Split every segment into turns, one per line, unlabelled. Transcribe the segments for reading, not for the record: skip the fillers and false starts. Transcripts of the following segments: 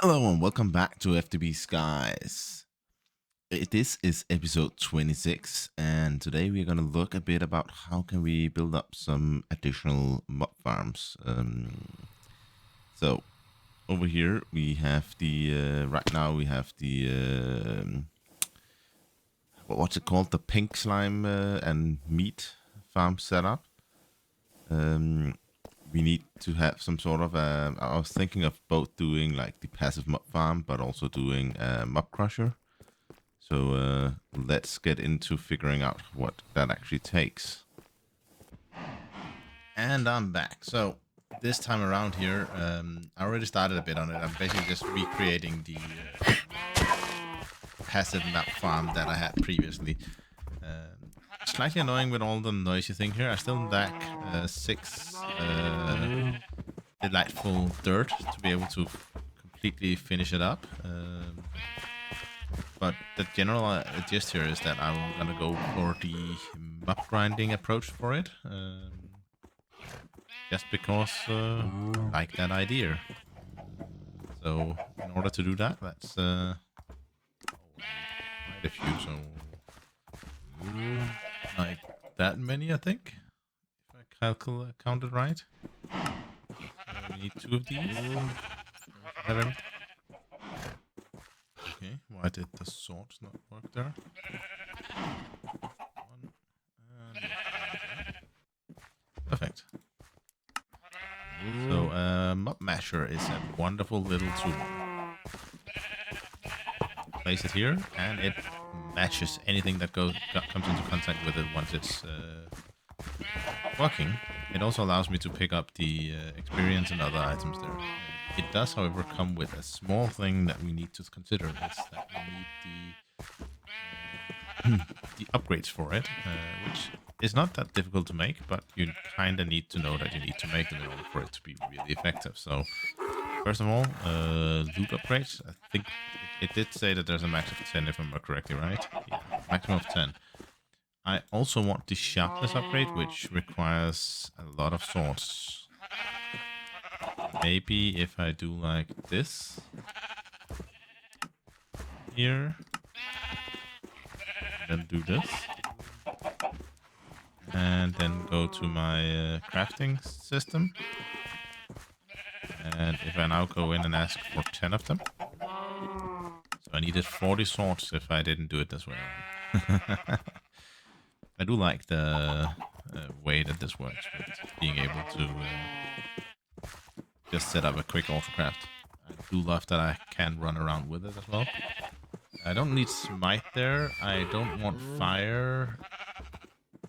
Hello and welcome back to FTB Skies. This is episode 26 and today we're going to look a bit about how can we build up some additional mob farms. So over here we have the, right now we have the, what's it called? The pink slime and meat farm set up. We need to have some sort of I was thinking of both doing like the passive mob farm, but also doing a mob crusher. So let's get into figuring out what that actually takes. And I'm back. So this time around here, I already started a bit on it. I'm basically just recreating the passive map farm that I had previously. Slightly annoying with all the noisy thing here. I still lack 6 delightful dirt to be able to completely finish it up. But the general gist here is that I'm gonna go for the mob grinding approach for it. Just because I like that idea. So in order to do that, let's quite a few, so like that many, I think, if I counted right. We need 2 of these. Okay, why did the swords not work there? 1 and perfect. So mob masher is a wonderful little tool. Place it here, and it mashes anything that comes into contact with it once it's working. It also allows me to pick up the experience and other items there. It does, however, come with a small thing that we need to consider. Is that we need the upgrades for it, which is not that difficult to make, but you kind of need to know that you need to make them in order for it to be really effective. So first of all, loot upgrades. I think it did say that there's a max of 10, if I remember correctly, right? Yeah, maximum of 10. I also want the sharpness upgrade, which requires a lot of swords. Maybe if I do like this here, then do this, and then go to my crafting system. And if I now go in and ask for 10 of them, so I needed 40 swords if I didn't do it this way around. I do like the way that this works with being able to just set up a quick autocraft. I do love that I can run around with it as well. I don't need smite there. I don't want fire.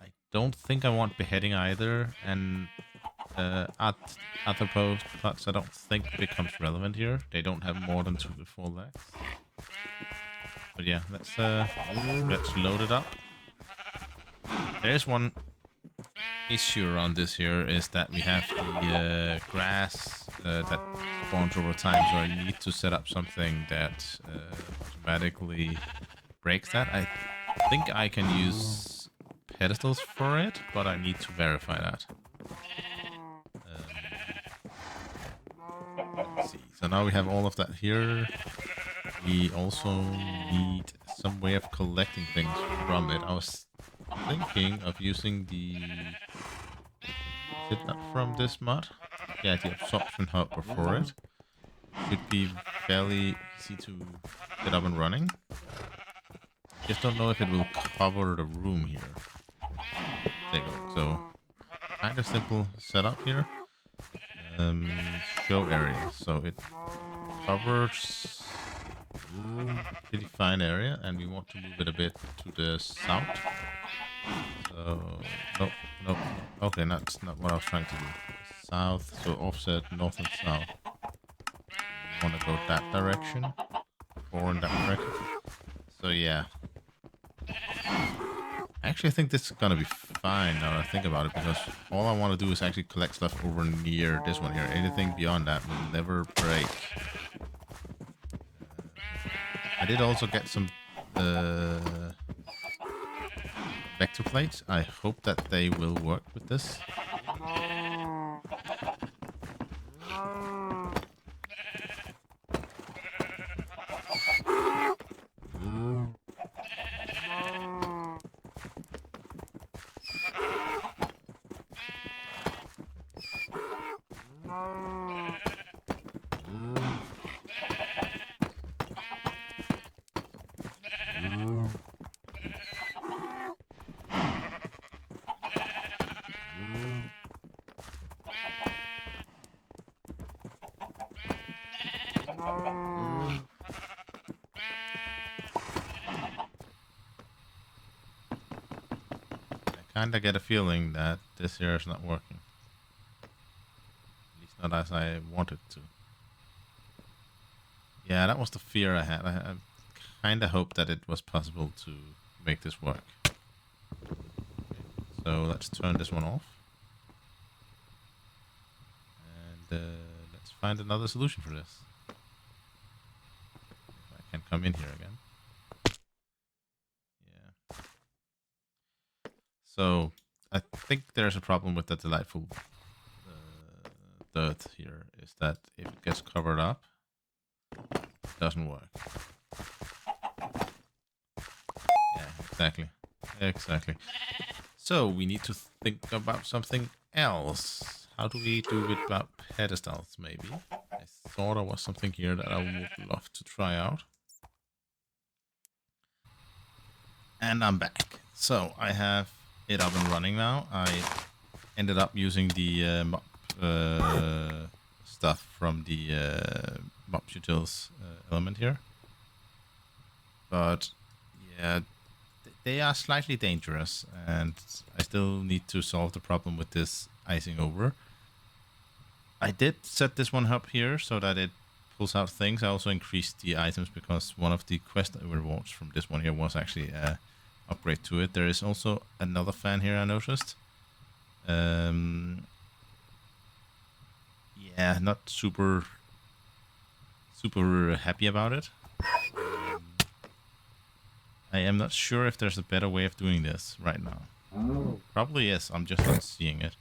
I don't think I want beheading either. And arthropods I don't think becomes relevant here. They don't have more than 2 to 4 legs. But yeah, let's load it up. There's one issue around this here, is that we have the grass that spawns over time, so I need to set up something that automatically breaks that. I think I can use pedestals for it, but I need to verify that. Let's see. So now we have all of that here. We also need some way of collecting things from it. I was thinking of using the... Is it not from this mod? Yeah, the absorption hopper for it. Should be fairly easy to get up and running. Just don't know if it will cover the room here. There you go. So, kind of simple setup here. Show area. So it covers pretty fine area, and we want to move it a bit to the south. So no. Okay, that's not what I was trying to do. South, so offset north and south. We want to go that direction, or in that direction. So yeah. Actually, I think this is gonna be fine now that I think about it, because all I want to do is actually collect stuff over near this one here. Anything beyond that will never break. I did also get some vector plates. I hope that they will work with this. I kinda get a feeling that this here is not working. At least not as I wanted to. Yeah, that was the fear I had. I kinda hoped that it was possible to make this work. So let's turn this one off. And let's find another solution for this. If I can come in here again. Yeah. So I think there's a problem with the delightful dirt here. Is that if it gets covered up, it doesn't work. Yeah, exactly. Exactly. So we need to think about something else. How do we do it about pedestals, maybe? I thought there was something here that I would love to try out. And I'm back. So I have it up and running now. I ended up using the mop stuff from the mop utils element here. But yeah, they are slightly dangerous, and I still need to solve the problem with this icing over. I did set this one up here so that it pulls out things. I also increased the items because one of the quest rewards from this one here was actually an upgrade to it. There is also another fan here I noticed. Yeah, not super happy about it. I am not sure if there's a better way of doing this right now. Probably yes, I'm just not seeing it.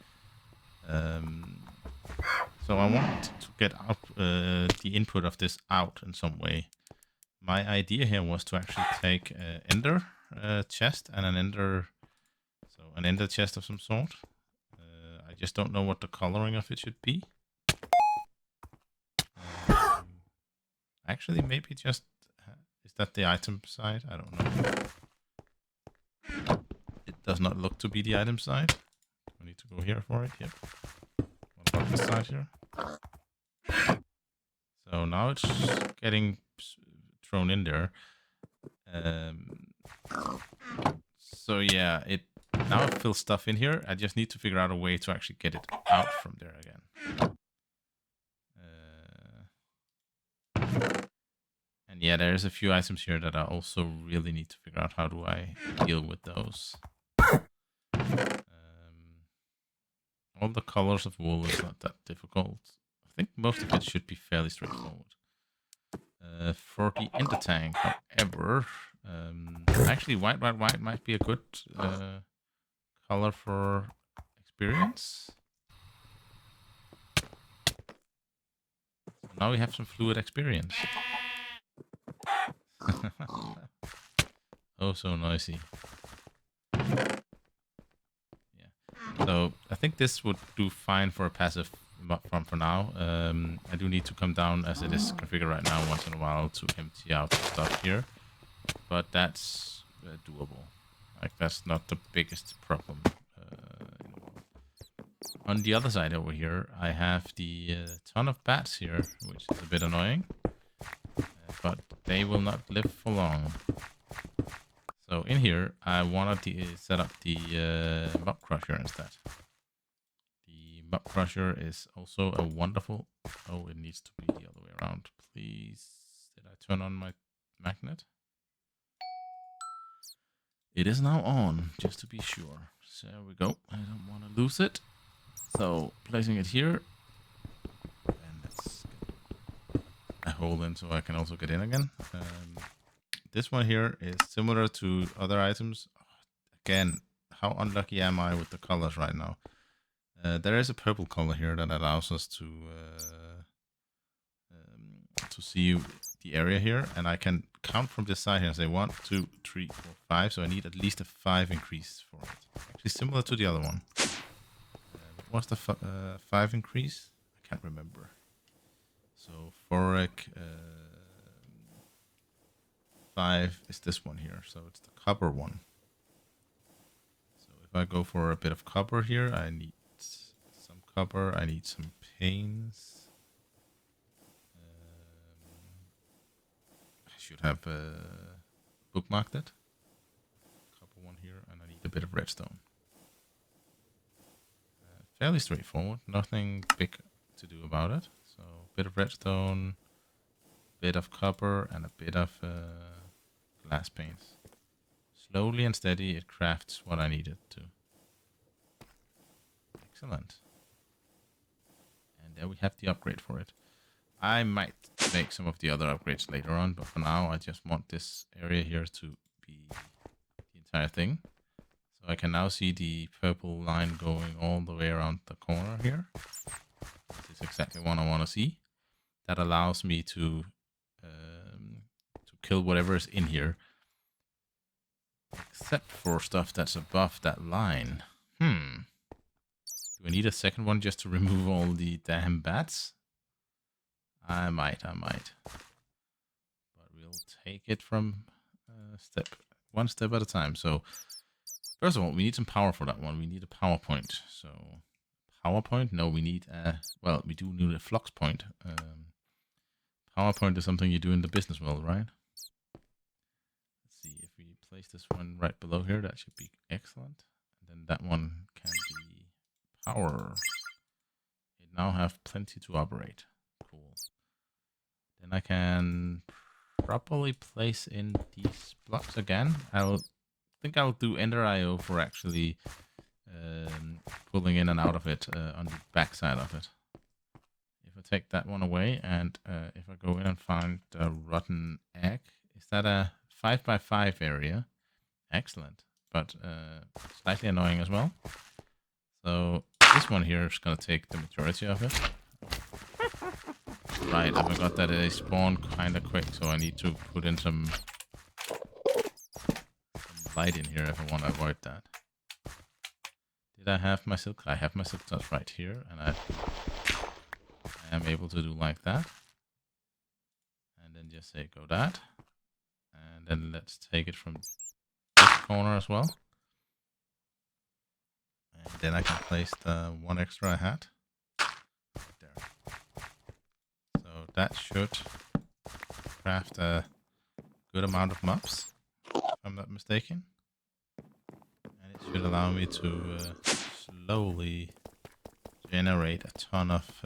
So I want to get out the input of this out in some way. My idea here was to actually take an ender chest and an ender chest of some sort. I just don't know what the coloring of it should be. Actually, maybe just is that the item side? I don't know. It does not look to be the item side. I need to go here for it. Yep. What about this side here? So now it's getting thrown in there. So yeah, now it fills stuff in here. I just need to figure out a way to actually get it out from there again. And yeah, there's a few items here that I also really need to figure out how do I deal with those. All the colors of wool is not that difficult. I think most of it should be fairly straightforward. For the ender tank, however, actually white might be a good color for experience. So now we have some fluid experience. Oh, so noisy. Yeah. So I think this would do fine for a passive farm for now. I do need to come down as it is configured right now once in a while to empty out the stuff here. But that's doable. Like, that's not the biggest problem. On the other side over here, I have the ton of bats here, which is a bit annoying. But they will not live for long. So in here, I wanted to set up the mop crusher instead. The mop crusher is also a wonderful... Oh, it needs to be the other way around. Please, did I turn on my magnet? It is now on, just to be sure. So there we go. I don't want to lose it. So placing it here. And let's get a hole in so I can also get in again. This one here is similar to other items. Again, how unlucky am I with the colors right now? There is a purple color here that allows us to see the area here, and I can count from this side here and say 1, 2, 3, 4, 5. So I need at least a 5 increase for it. Actually, similar to the other one. What was the 5 increase? I can't remember. So Forek 5 is this one here. So it's the copper one. So if I go for a bit of copper here, I need some copper. I need some panes. should have bookmarked it. Copper one here, and I need a bit of redstone. Fairly straightforward, nothing big to do about it. So a bit of redstone, bit of copper, and a bit of glass panes. Slowly and steady, it crafts what I need it to. Excellent. And there we have the upgrade for it. I might make some of the other upgrades later on, but for now I just want this area here to be the entire thing. So I can now see the purple line going all the way around the corner here. This is exactly what I want to see. That allows me to kill whatever is in here. Except for stuff that's above that line. Do I need a second one just to remove all the damn bats? I might. But we'll take it from one step at a time. So, first of all, we need some power for that one. We need a power point. So, power point? No, we need well, we do need a flux point. Power point is something you do in the business world, right? Let's see, if we place this one right below here, that should be excellent. And then that one can be power. It now have plenty to operate. Cool. Then I can properly place in these blocks again. I think I'll do Ender IO for actually pulling in and out of it on the back side of it. If I take that one away and if I go in and find the rotten egg, is that a 5x5 area? Excellent, but slightly annoying as well. So this one here is going to take the majority of it. Right, I forgot that they spawn kind of quick, so I need to put in some light in here if I want to avoid that. Did I have my silk? I have my silk touch right here, and I am able to do like that. And then just say go that. And then let's take it from this corner as well. And then I can place the one extra I had. Right there. So that should craft a good amount of mobs, if I'm not mistaken. And it should allow me to slowly generate a ton of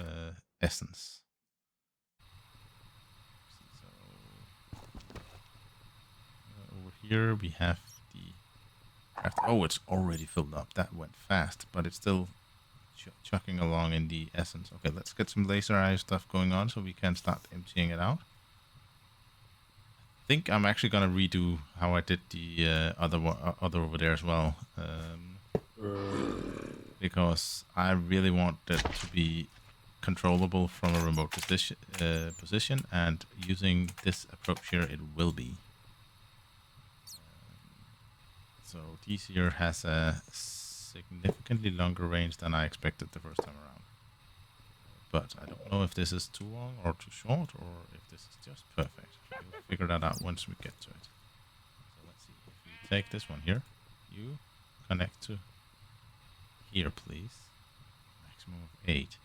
essence. So over here we have the craft. Oh, it's already filled up. That went fast, but it's still chucking along in the essence. Okay, let's get some laser eye stuff going on so we can start emptying it out. I think I'm actually gonna redo how I did the other over there as well, because I really want it to be controllable from a remote position, and using this approach here, it will be. So this here has a significantly longer range than I expected the first time around. But I don't know if this is too long or too short, or if this is just perfect. We'll figure that out once we get to it. So let's see. If we take this one here, you connect to here, please. Maximum of 8.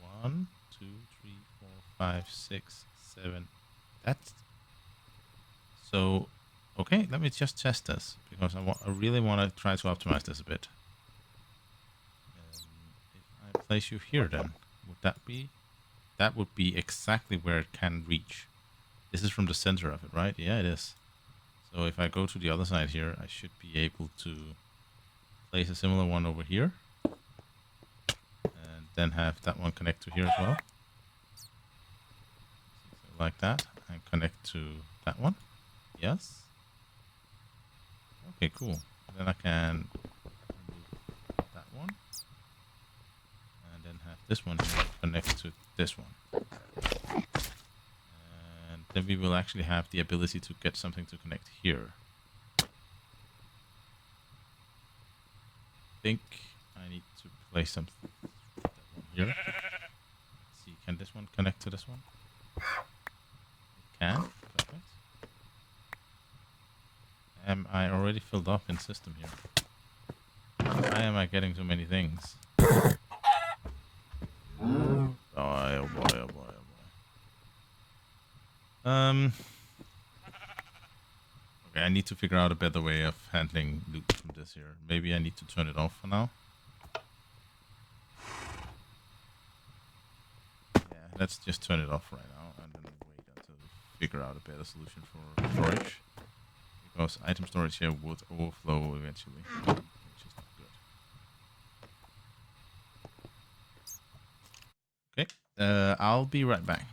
So 1, 2, 3, 4, 5, 6, 7. That's so. Okay, let me just test this, because I really want to try to optimize this a bit. If I place you here, then would that be? That would be exactly where it can reach. This is from the center of it, right? Yeah, it is. So if I go to the other side here, I should be able to place a similar one over here, and then have that one connect to here as well. So like that, and connect to that one. Yes. Okay, cool. Then I can remove that one, and then have this one here connect to this one. And then we will actually have the ability to get something to connect here. I think I need to place something here. Let's see, can this one connect to this one? It can. Perfect. Am I already filled up in system here? Why am I getting so many things? Oh boy, oh boy, oh boy, oh boy. I need to figure out a better way of handling loot from this here. Maybe I need to turn it off for now. Yeah, let's just turn it off right now and then wait until we figure out a better solution for storage. Because item storage here would overflow eventually, which is not good. Okay, I'll be right back.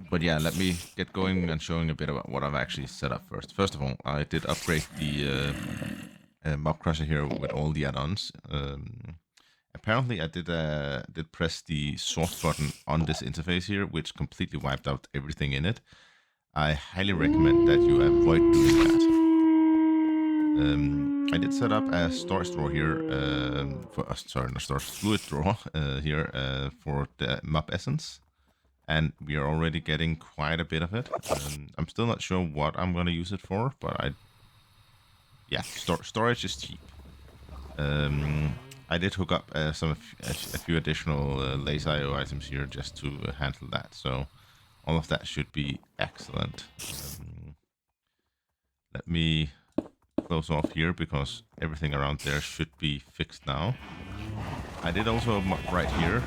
But yeah, let me get going and showing a bit about what I've actually set up first. First of all, I did upgrade the mob crusher here with all the add-ons. Apparently, I did press the sort button on this interface here, which completely wiped out everything in it. I highly recommend that you avoid doing that. I did set up a storage drawer here, fluid drawer here for the map essence, and we are already getting quite a bit of it. I'm still not sure what I'm going to use it for, but storage is cheap. I did hook up a few additional laser items here just to handle that, so all of that should be excellent. Let me close off here because everything around there should be fixed now. I did also right here.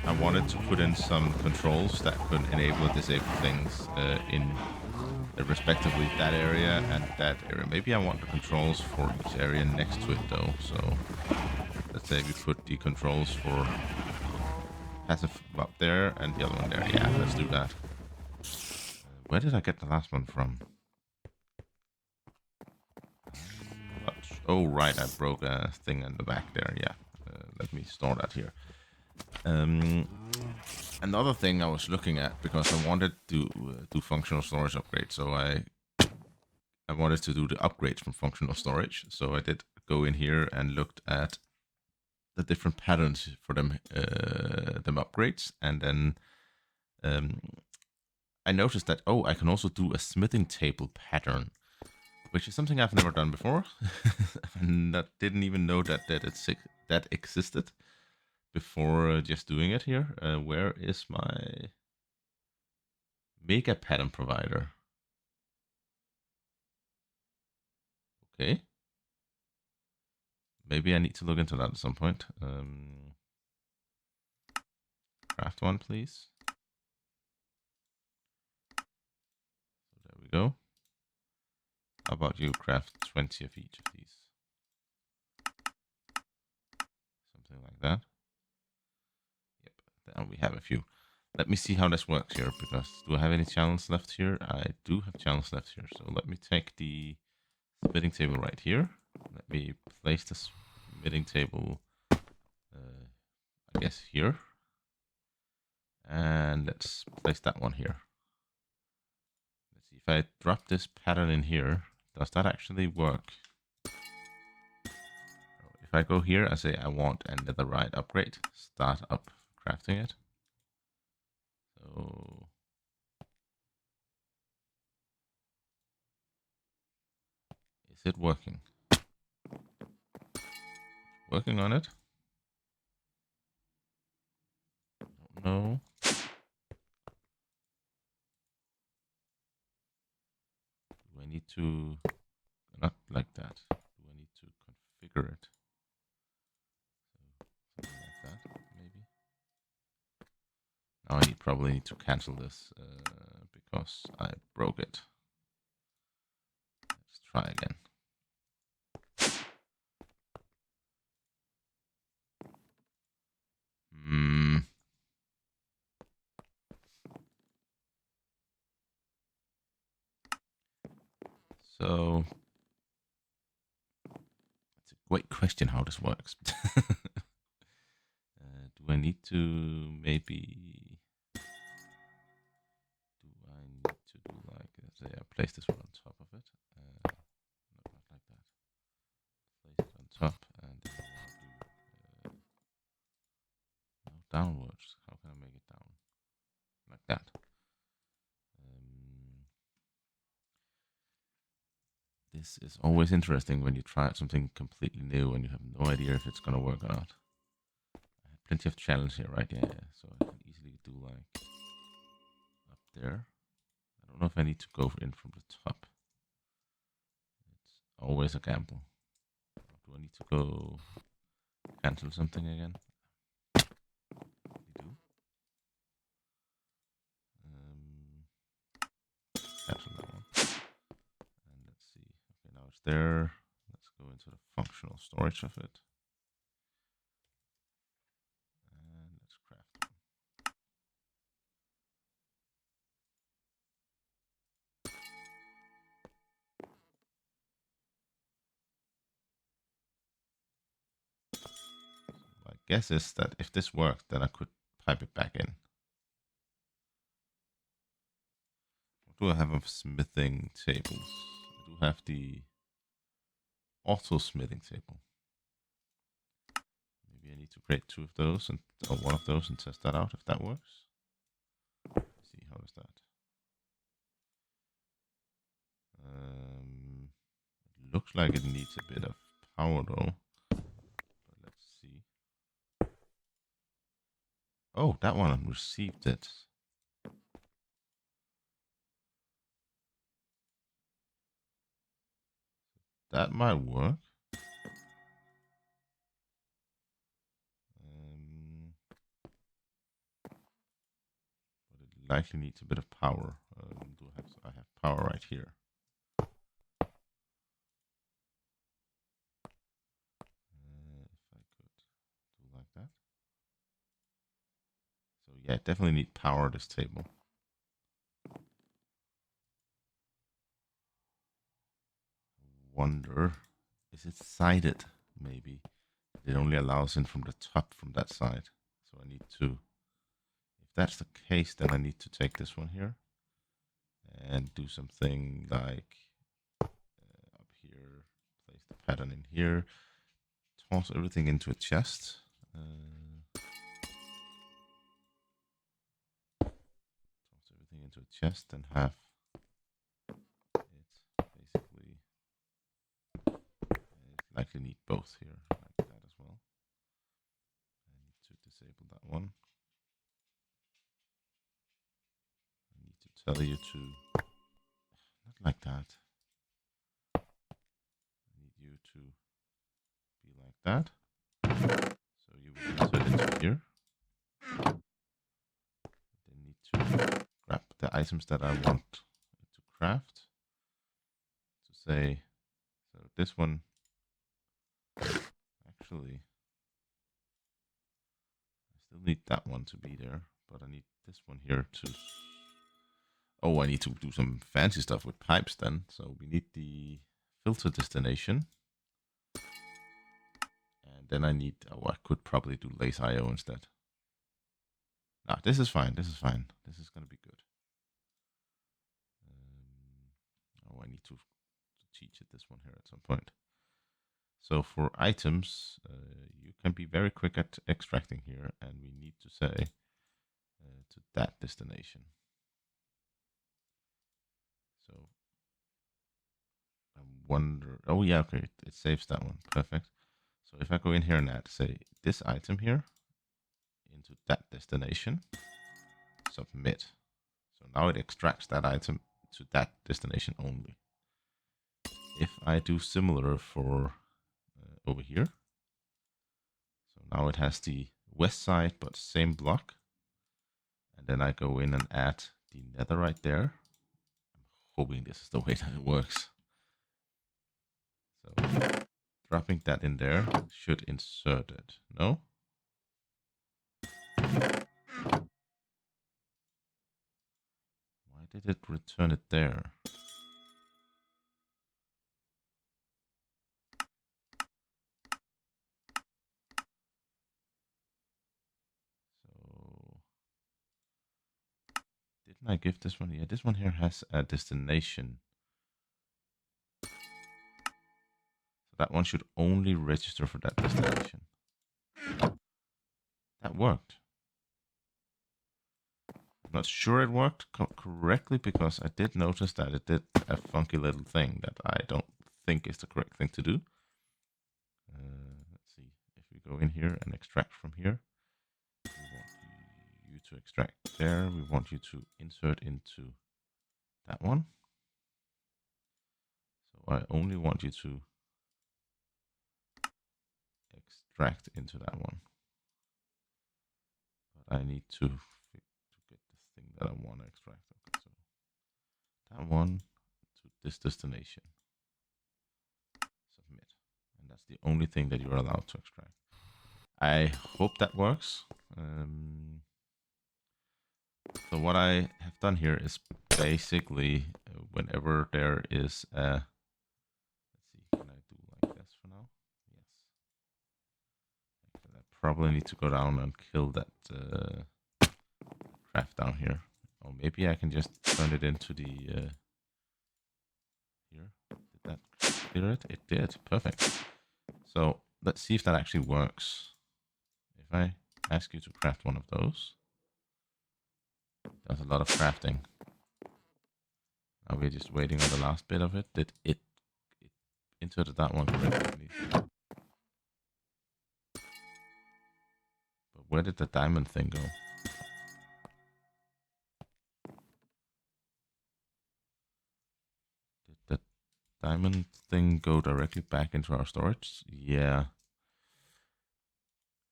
I wanted to put in some controls that could enable and disable things in respectively that area and that area. Maybe I want the controls for each area next to it though. So let's say we put the controls for passive up there and the other one there. Yeah, let's do that. Where did I get the last one from? Oh, right, I broke a thing in the back there. Yeah, let me store that here. Another thing I was looking at, because I wanted to do functional storage upgrades, so I wanted to do the upgrades from functional storage. So I did go in here and looked at the different patterns for them upgrades, and then I noticed that I can also do a smithing table pattern, which is something I've never done before, and that didn't even know that existed before just doing it here. Where is my mega pattern provider? Okay, maybe I need to look into that at some point. Craft one, please. So there we go. How about you craft 20 of each of these? Something like that. Yep, then we have a few. Let me see how this works here, because do I have any channels left here? I do have channels left here. So let me take the smithing table right here. Let me place the smithing table, I guess, here. And let's place that one here. Let's see if I drop this pattern in here. Does that actually work? If I go here, I say I want a netherite upgrade. Start up crafting it. So is it working? Working on it? Don't know. Do I need to not like that? Do I need to configure it? So something like that, maybe. Now I probably need to cancel this because I broke it. Let's try again. So it's a great question how this works. Do I need to maybe? Do I need to do like? Let's say I place this one on top of it. No, not like that. Place it on top, and then I'll do no, downwards. How can I make it down? Like that. This is always interesting when you try out something completely new and you have no idea if it's gonna work or not. I have plenty of challenge here, right? Yeah. So I can easily do like up there. I don't know if I need to go in from the top. Always a gamble. Do I need to go cancel something again? I do. Cancel that one. And let's see. Okay, now it's there. Let's go into the functional storage of it. And let's craft one. My guess is that if this worked, then I could pipe it back in. What do I have of smithing tables? I do have the auto smithing table. Maybe I need to create 2 of those and or 1 of those and test that out if that works. Let's see, how does that? It looks like it needs a bit of power though. But let's see. Oh, that one received it. That might work. But it likely needs a bit of power. I have power right here. If I could do like that. So yeah, definitely need power this table. Wonder, is it sided? Maybe it only allows in from the top from that side. So I need to, if that's the case, then I need to take this one here and do something like up here, place the pattern in here, toss everything into a chest. Toss everything into a chest and have it basically, likely need both here, like that as well. I need to disable that one. I need to tell you to, not like that. I need you to be like that. So you will insert into here. Then need to grab the items that I want to craft. To say, so this one, actually, I still need that one to be there, but I need this one here to, oh, I need to do some fancy stuff with pipes then. So we need the filter destination. And then I need, oh, I could probably do lace IO instead. Nah, this is fine. This is fine. This is going to be good. Oh, I need to teach it this one here at some point. So for items, you can be very quick at extracting here, and we need to say to that destination. So I wonder, oh yeah, okay, it saves that one, perfect. So if I go in here and add, say, this item here into that destination, submit. So now it extracts that item to that destination only. If I do similar for over here, so now it has the west side, but same block. And then I go in and add the netherite there. I'm hoping this is the way that it works. So dropping that in there should insert it. No? Why did it return it there? So didn't I give this one? Yeah, this one here has a destination. So that one should only register for that destination. That worked. I'm not sure it worked correctly because I did notice that it did a funky little thing that I don't think is the correct thing to do. Let's see, if we go in here and extract from here, we want you to extract there. We want you to insert into that one. So I only want you to extract into that one. But I need to get the thing that I want to extract. Okay, so that one to this destination. Submit. And that's the only thing that you're allowed to extract. I hope that works. So what I have done here is basically whenever there is a, let's see, can I do like this for now? Yes. Actually, I probably need to go down and kill that craft down here. Or maybe I can just turn it into the here. Did that clear it? It did. Perfect. So let's see if that actually works. If I ask you to craft one of those, there's a lot of crafting. Now we're just waiting on the last bit of it. Did it inserted that one correctly? But where did the diamond thing go? Did the diamond thing go directly back into our storage? Yeah.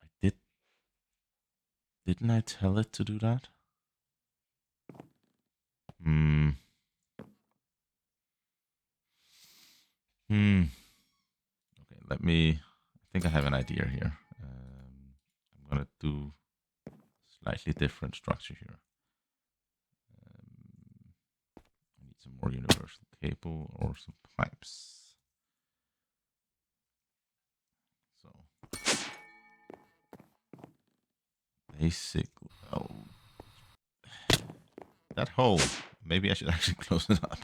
I did. Didn't I tell it to do that? Okay, let me. I think I have an idea here. I'm gonna do a slightly different structure here. I need some more universal cable or some pipes. So basically, that hole. Maybe I should actually close it up.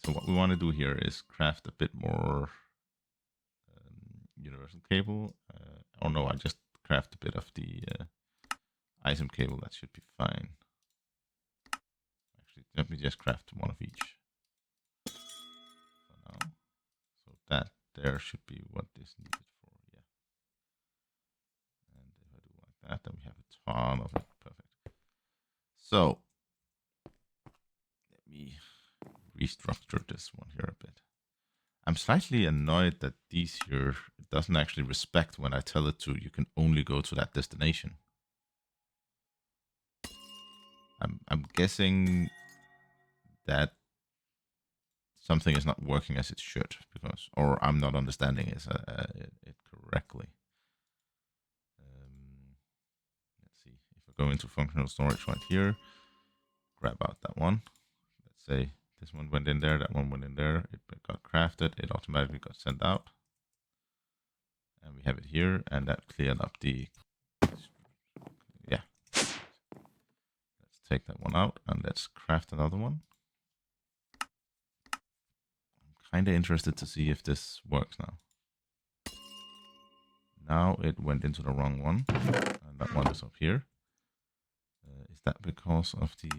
So what we want to do here is craft a bit more universal cable. Oh no, I just craft a bit of the item cable. That should be fine. Actually, let me just craft one of each for now. So that there should be what is needed for, yeah. And if I do like that, then we have a ton of it. Perfect. So let me restructure this one here a bit. I'm slightly annoyed that these here doesn't actually respect when I tell it to. You can only go to that destination. I'm guessing that something is not working as it should, because, or I'm not understanding it correctly. Let's see if I go into functional storage right here, grab out that one. Let's say this one went in there, that one went in there. It got crafted. It automatically got sent out, and we have it here, and that cleared up the. Yeah. Let's take that one out and let's craft another one. Kind of interested to see if this works now. Now it went into the wrong one, and that one is up here. Is that because of the...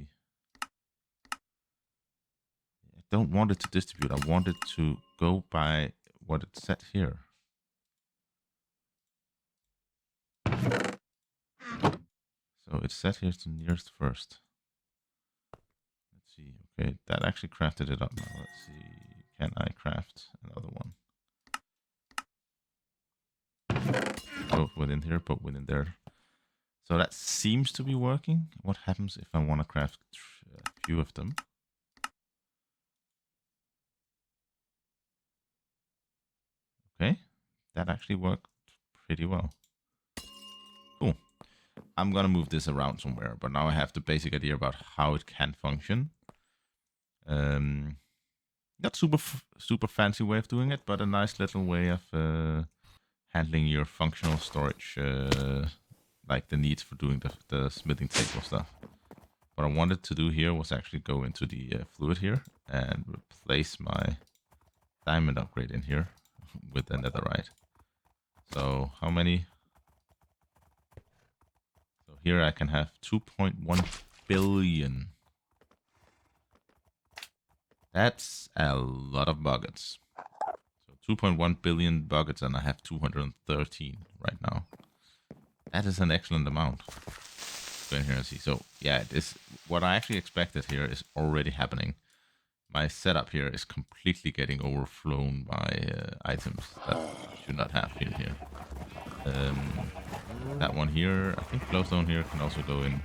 I don't want it to distribute. I want it to go by what it set here. So it's set here to nearest first. Let's see. Okay, that actually crafted it up now. Let's see. Can I craft another one? Both within here, but within there. So that seems to be working. What happens if I want to craft a few of them? Okay, that actually worked pretty well. Cool. I'm gonna move this around somewhere, but now I have the basic idea about how it can function. Not super fancy way of doing it, but a nice little way of handling your functional storage, like the needs for doing the smithing table stuff. What I wanted to do here was actually go into the fluid here and replace my diamond upgrade in here with the netherite. So how many? So here I can have 2.1 billion. That's a lot of buckets. So 2.1 billion buckets, and I have 213 right now. That is an excellent amount. Go in here and see. So yeah, this what I actually expected here is already happening. my setup here is completely getting overflown by items that I should not have in here. That one here, I think glowstone here can also go in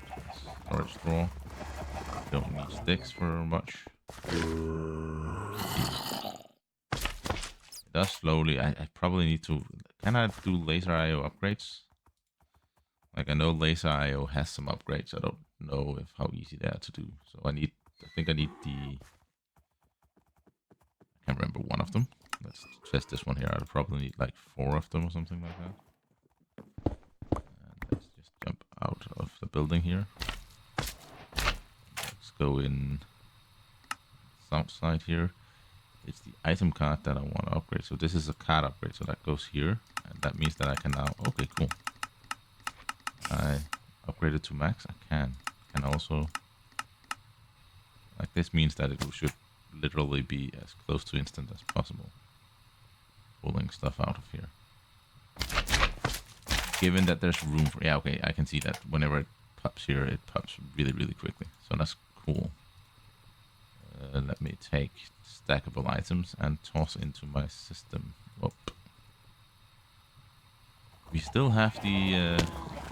storage drawer. Don't need sticks for much. It does slowly. I probably need to. Can I do laser IO upgrades? Like I know laser IO has some upgrades. I don't know if how easy they are to do. So I think I need the. I can't remember one of them. Let's test this one here. I'll probably need like 4 of them or something like that. And let's just jump out of the building here. Let's go in south side here. It's the item card that I want to upgrade. So this is a card upgrade. So that goes here. And that means that I can now... Okay, cool. I upgrade it to max. I can also... Like this means that it should literally be as close to instant as possible. Pulling stuff out of here. Given that there's room for... Yeah, okay, I can see that whenever it pops here, it pops really, really quickly. So that's cool. Let me take stackable items and toss into my system. Whoop. We still have the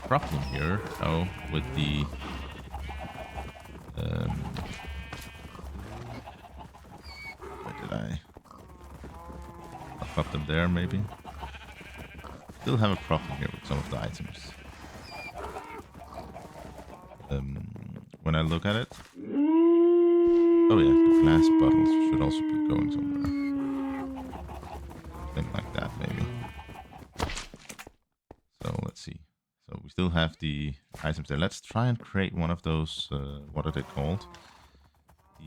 problem here, though, with the... where did I pop them there, maybe? Still have a problem here with some of the items. When I look at it... Oh yeah, the glass bottles should also be going somewhere. Something like that, maybe. So let's see. So we still have the items there. Let's try and create one of those, what are they called?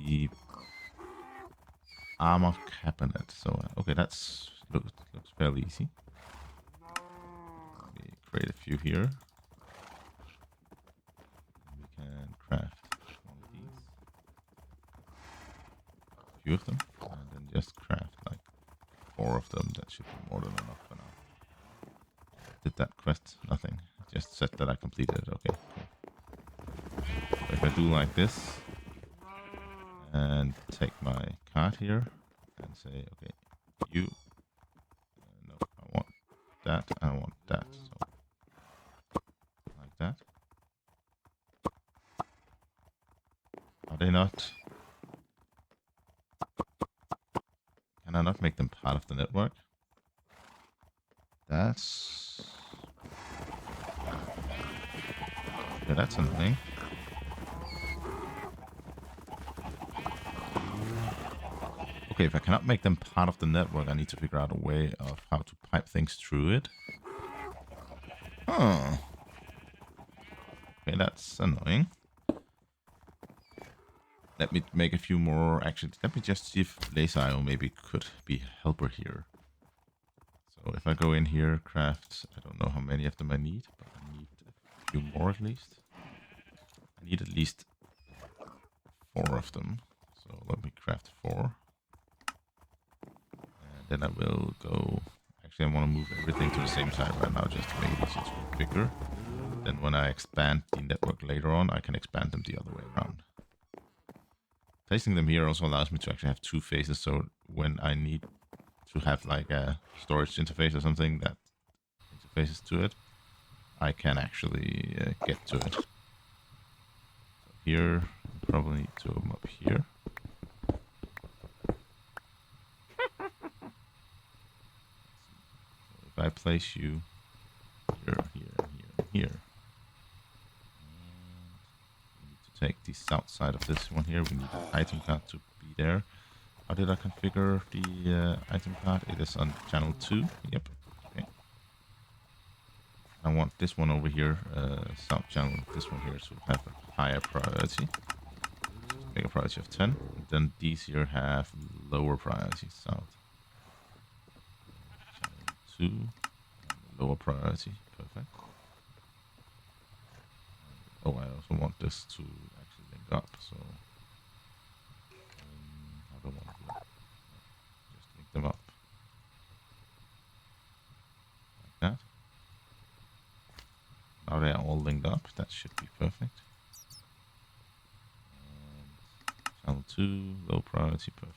The armor cabinet. So, okay, that's looks fairly easy. Let me create a few here. We can craft one of these. A few of them. And then just craft like 4 of them. That should be more than enough for now. Did that quest? Nothing. Just said that I completed it. Okay, cool. So if I do like this and take my card here and say, okay, you, no, I want that, I want that. So like that. Are they not? Can I not make them part of the network? That's... Yeah, that's annoying. Okay, if I cannot make them part of the network, I need to figure out a way of how to pipe things through it. Huh. Okay, that's annoying. Let me make a few more actions. Let me just see if laser maybe could be a helper here. So if I go in here, craft, I don't know how many of them I need, but I need a few more at least. I need at least 4 of them. So let me craft 4. And then I will go... Actually, I want to move everything to the same side right now just to make it easier to configure. Then when I expand the network later on, I can expand them the other way around. Placing them here also allows me to actually have 2 phases, so when I need to have like a storage interface or something that interfaces to it, I can actually get to it. So here, probably need to open up here. So if I place you here, here, here, here, we need to take the south side of this one here. We need an item card to be there. How did I configure the item card? It is on channel 2. Yep. Okay. I want this one over here, south channel. This one here should have a higher priority. Make a priority of 10. And then these here have lower priority. South. Channel 2. Lower priority. Perfect. Oh, I also want this to actually link up. So I don't want to do that. Just link them up like that. Now they are all linked up. That should be perfect. And channel 2, low priority, perfect.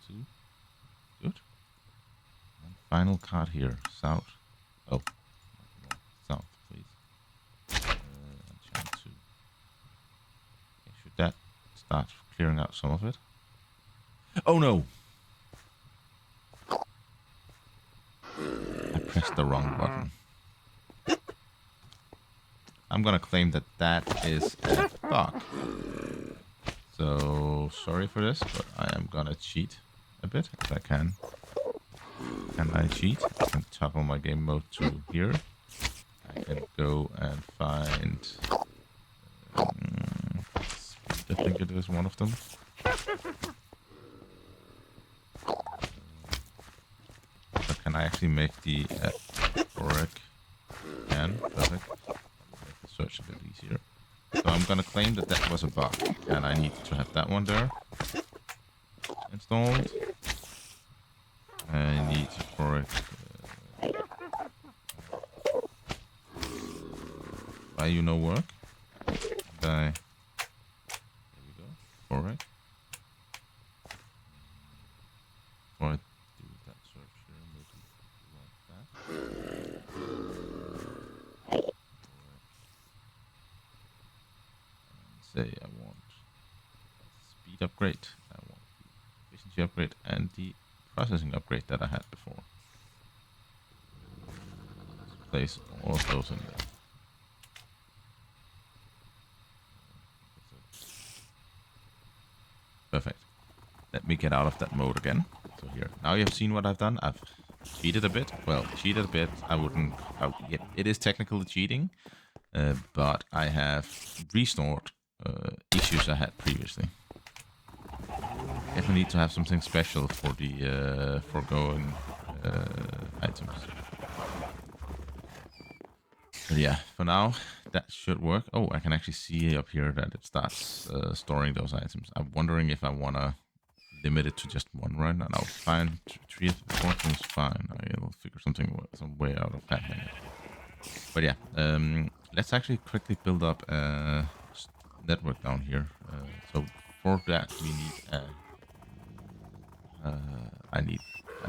Two, good. And final card here, south. Oh, no, south, please. Enchant 2. Okay, should that start clearing out some of it? Oh no! I pressed the wrong button. I'm gonna claim that that is a bug. So, sorry for this, but I am gonna cheat a bit if I can. Can I cheat? I can toggle my game mode to here. I can go and find... speed, I think it is one of them. So can I actually make the auric? Can, perfect. Make the search a bit easier. So I'm gonna claim that that was a bug, and I need to have that one there installed. I need for it. Why you no work? There we go. For it. For it. Do that search here. Maybe like that. And say I want speed upgrade. I want the efficiency upgrade and the processing upgrade that I had before. Let's place all of those in there. Perfect. Let me get out of that mode again. So here, now you have seen what I've done. I've cheated a bit. Well, cheated a bit. I wouldn't. It is technically cheating, but I have restored issues I had previously. Definitely need to have something special for the foregoing items. But yeah, for now that should work. Oh, I can actually see up here that it starts storing those items. I'm wondering if I wanna limit it to just one run. And I'll find 3 of the 4 things fine. I'll figure some way out of handling it. But yeah, let's actually quickly build up a network down here. So for that we need I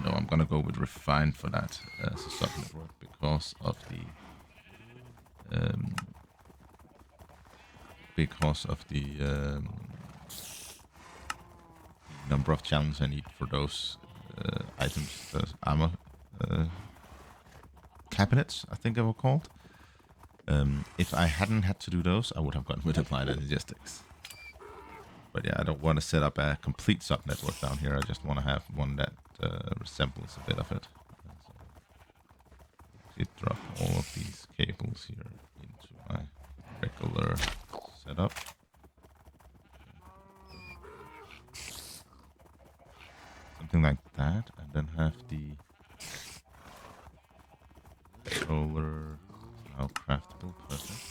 know I'm gonna go with refine for that as a sub network because of the number of challenges I need for those items, those armor cabinets, I think they were called. If I hadn't had to do those, I would have gone with applied logistics. But yeah, I don't want to set up a complete sub network down here. I just want to have one that resembles a bit of it. So drop all of these cables here into my regular setup. Something like that, and then have the controller now craftable. Perfect.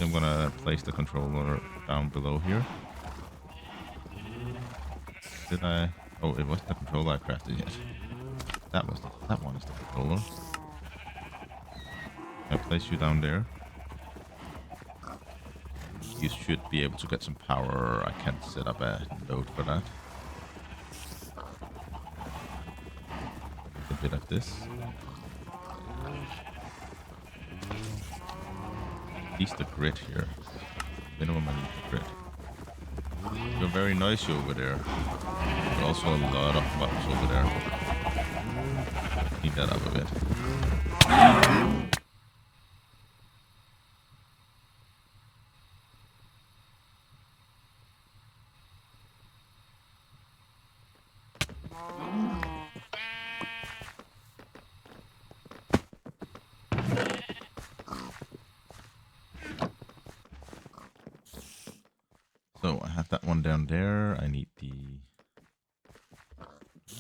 I'm gonna place the controller down below here. Did I? Oh, it wasn't the controller I crafted yet. That one is the controller. I place you down there. You should be able to get some power. I can't set up a node for that. A bit of this. At least the grid here. Minimum I need the grid. You're very noisy over there. But also a lot of buttons over there. Clean that up a bit. So I have that one down there. I need the have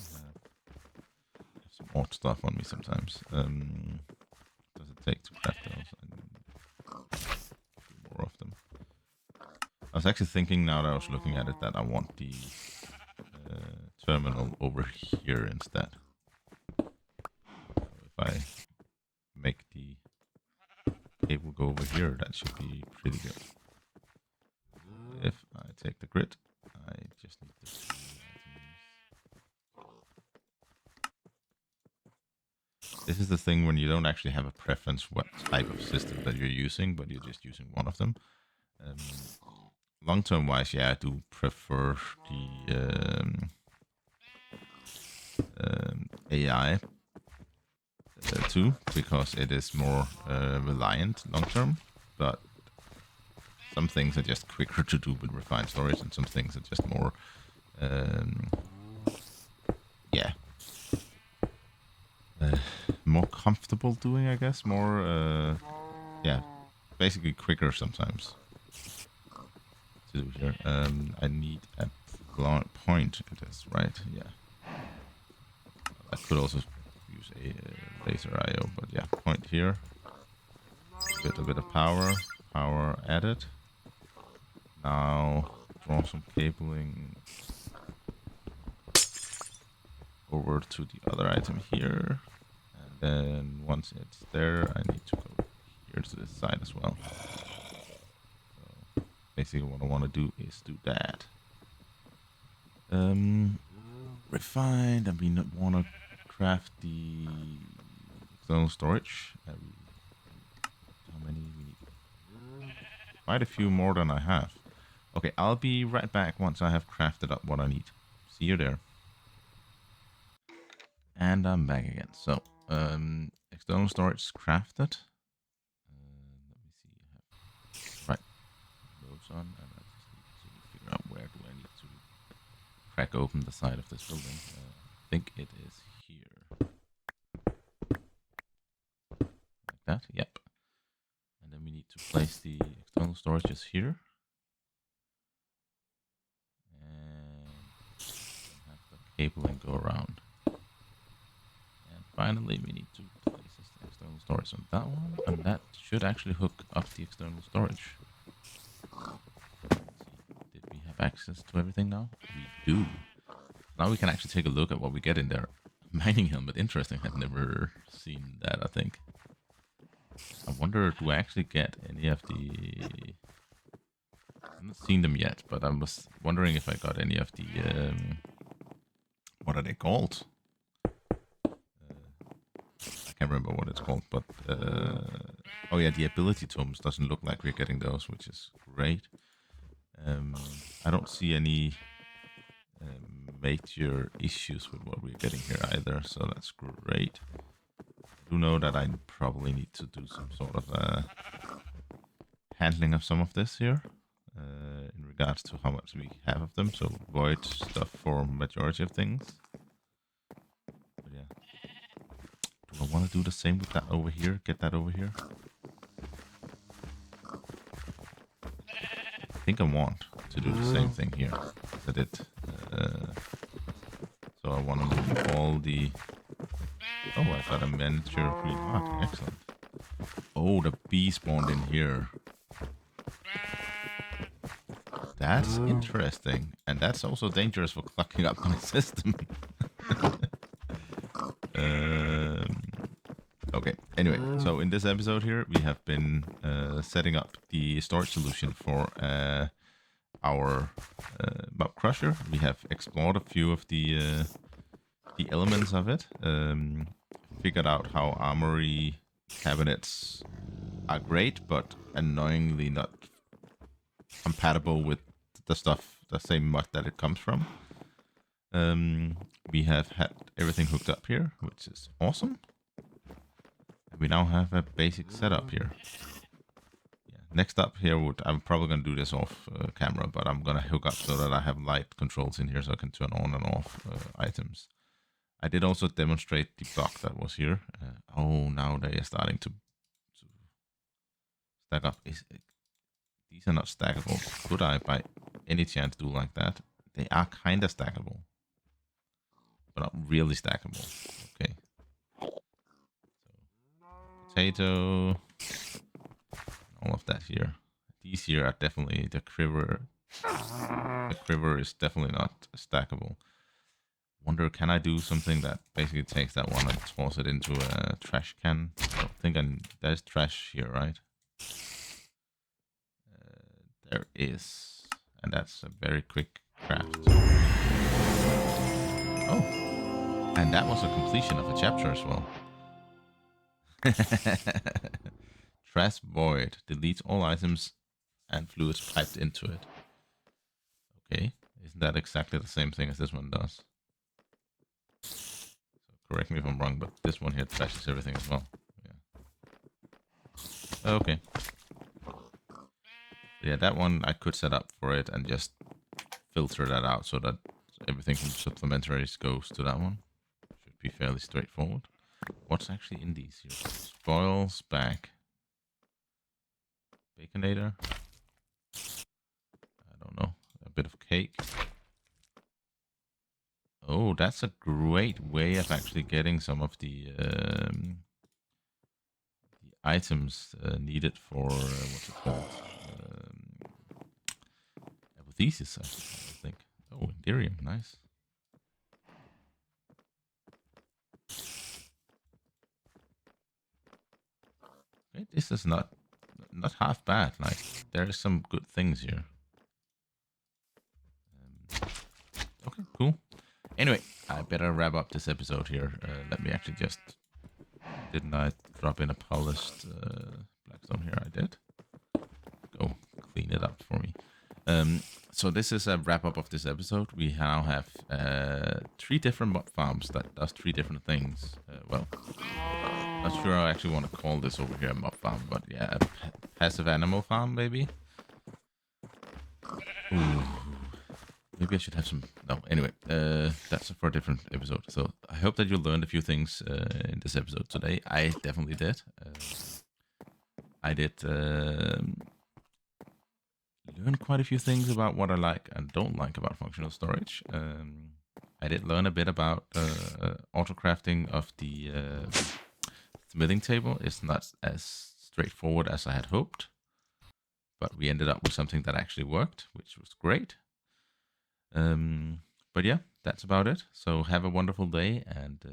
some odd stuff on me sometimes. Does it take to craft those? I need a few more of them. I was actually thinking now that I was looking at it that I want the terminal over here instead. over here, that should be pretty good. If I take the grid, I just need the 3 items. This is the thing when you don't actually have a preference what type of system that you're using, but you're just using one of them. Long-term wise, yeah, I do prefer the AI too, because it is more reliant long-term, but some things are just quicker to do with refined storage, and some things are just more, more comfortable doing, I guess. More, basically quicker sometimes to do here. I need a point. It is right, yeah. I could also use a laser IO, but yeah, point here. A bit of power added. Now draw some cabling over to the other item here, and then once it's there, I need to go here to this side as well. So basically, what I want to do is do that. Refined, and we want to craft the external storage. How many we need? Quite a few more than I have. Okay, I'll be right back once I have crafted up what I need. See you there. And I'm back again. So, external storage is crafted. Let me see. I have right those on, and I just need to figure out where do I need to crack open the side of this building. I think it is here. Like that. Yep. And then we need to place the external storages here. Have the cabling go around. And finally, we need to place the external storage on that one, and that should actually hook up the external storage. Let's see. Did we have access to everything now? We do. Now we can actually take a look at what we get in there. Mining helmet, interesting. I've never seen that, I think. I wonder, do I actually get any of the... I've not seen them yet, but I was wondering if I got any of the, what are they called? I can't remember what it's called, but, oh yeah, the ability tomes doesn't look like we're getting those, which is great. I don't see any major issues with what we're getting here either, so that's great. I do know that I probably need to do some sort of handling of some of this here. In regards to how much we have of them, so void stuff for majority of things. But yeah, do I want to do the same with that over here? Get that over here? I think I want to do the same thing here as I did. So I want to move all the... Oh, I got a miniature green heart. Excellent. Oh, the bee spawned in here. That's interesting, and that's also dangerous for clocking up my system. Okay, anyway, so in this episode here, we have been setting up the storage solution for our mob crusher. We have explored a few of the elements of it, figured out how armory cabinets are great, but annoyingly not compatible with the stuff, the same mod that it comes from. We have had everything hooked up here, which is awesome. And we now have a basic setup here. Yeah. Next up here, I'm probably going to do this off camera, but I'm going to hook up so that I have light controls in here so I can turn on and off items. I did also demonstrate the block that was here. Oh, now they are starting to stack up. These are not stackable. Could I, by any chance, do like that? They are kind of stackable, but not really stackable. Okay. So, potato, all of that here. These here are definitely the quiver. The quiver is definitely not stackable. Wonder, can I do something that basically takes that one and toss it into a trash can? I don't think there's trash here, right? There is, and that's a very quick craft. Oh, and that was a completion of a chapter as well. Trash void deletes all items and fluids piped into it. Okay, isn't that exactly the same thing as this one does? So correct me if I'm wrong, but this one here trashes everything as well. Yeah. Okay. Yeah, that one I could set up for it and just filter that out so that everything from supplementaries goes to that one. Should be fairly straightforward. What's actually in these here? Spoils back. Baconator. I don't know. A bit of cake. Oh, that's a great way of actually getting some of the items needed for what's it called? Apothesis, I think. Oh, Enderium, nice. Okay, this is not half bad. Like there is some good things here. Okay, cool. Anyway, I better wrap up this episode here. Let me actually just... Didn't I drop in a polished blackstone here? I did. Go clean it up for me. So this is a wrap up of this episode. We now have 3 different mob farms that does 3 different things. Well, not sure I actually want to call this over here a mob farm, but yeah, a passive animal farm maybe. Ooh. Maybe I should have some... No, anyway, that's for a different episode. So I hope that you learned a few things in this episode today. I definitely did. I did learn quite a few things about what I like and don't like about functional storage. I did learn a bit about autocrafting of the smithing table. It's not as straightforward as I had hoped, but we ended up with something that actually worked, which was great. But yeah, that's about it. So have a wonderful day and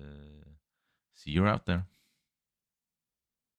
see you out there.